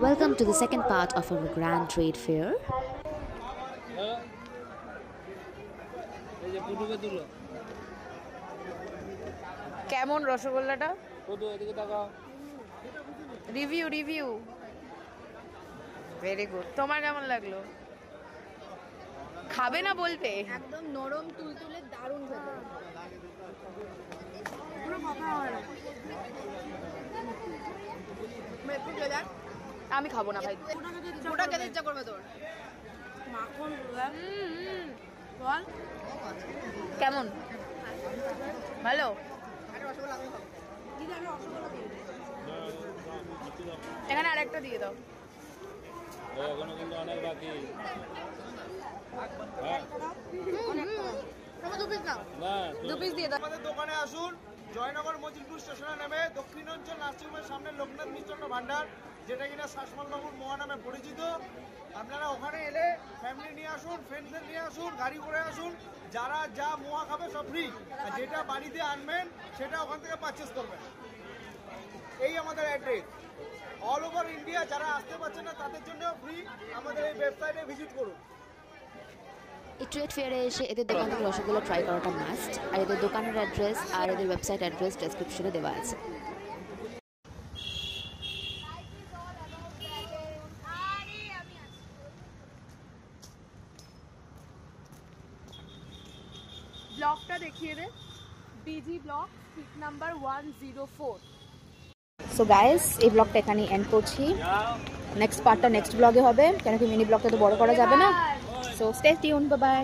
Welcome to the second part of our grand trade fair. কেমন রসগোল্লাটা? Review very good. তোমার কেমন লাগলো? খাবে না বলতে? একদম নরম তুলতুলে দারুণ খেতে। পুরো কথা হয় না। আমি খাবো না ভাই। ওটা খেতে ইচ্ছা করবে তোর? মাখন বল কেমন? ভালো? এখানে আরেকটা দিয়ে দাও। এখনো কিন্তু অনেক বাকি। দু পিস দিয়ে দাও। আমাদের দোকানে আসুন, জয়নগর মজিলপুর স্টেশনে নেমে দক্ষিণাঞ্চল নার্সিংহোমের সামনে লোকনাথ মিষ্টান্ন ভান্ডার, যেটা কিনা শাসমল বাবুর মোয়া নামে পরিচিত। আপনারা ওখানে এলে ফ্যামিলি নিয়ে আসুন, ফ্রেন্ডসদের নিয়ে আসুন, গাড়ি করে আসুন। যারা যা মোয়া খাবে সব ফ্রি, আর যেটা বাড়িতে আনবেন সেটা ওখান থেকে পারচেস করবেন। এই আমাদের অ্যাড্রেস। অল ওভার ইন্ডিয়া যারা আসতে পারছে না তাদের জন্য ফ্রি। আমাদের এই ওয়েবসাইটে ভিজিট করুন। এই ট্রেড ফেয়ারে এসে এদের দোকান থেকে রসগোল্লা ট্রাই করাটা মাস্ট। আর এদের দোকানের অ্যাড্রেস আর এদের ওয়েবসাইট অ্যাড্রেস ডেসক্রিপশনে দেওয়া আছে। ব্লকটা দেখিয়ে দে। BG block, street number 104। So guys, এই ব্লগটা এখানেই এন্ড করছি। নেক্সট পার্টটা নেক্সট ব্লগে হবে, কেন কি মিনি ব্লগটা তো বড় করা যাবে না। So stay tune, bye bye.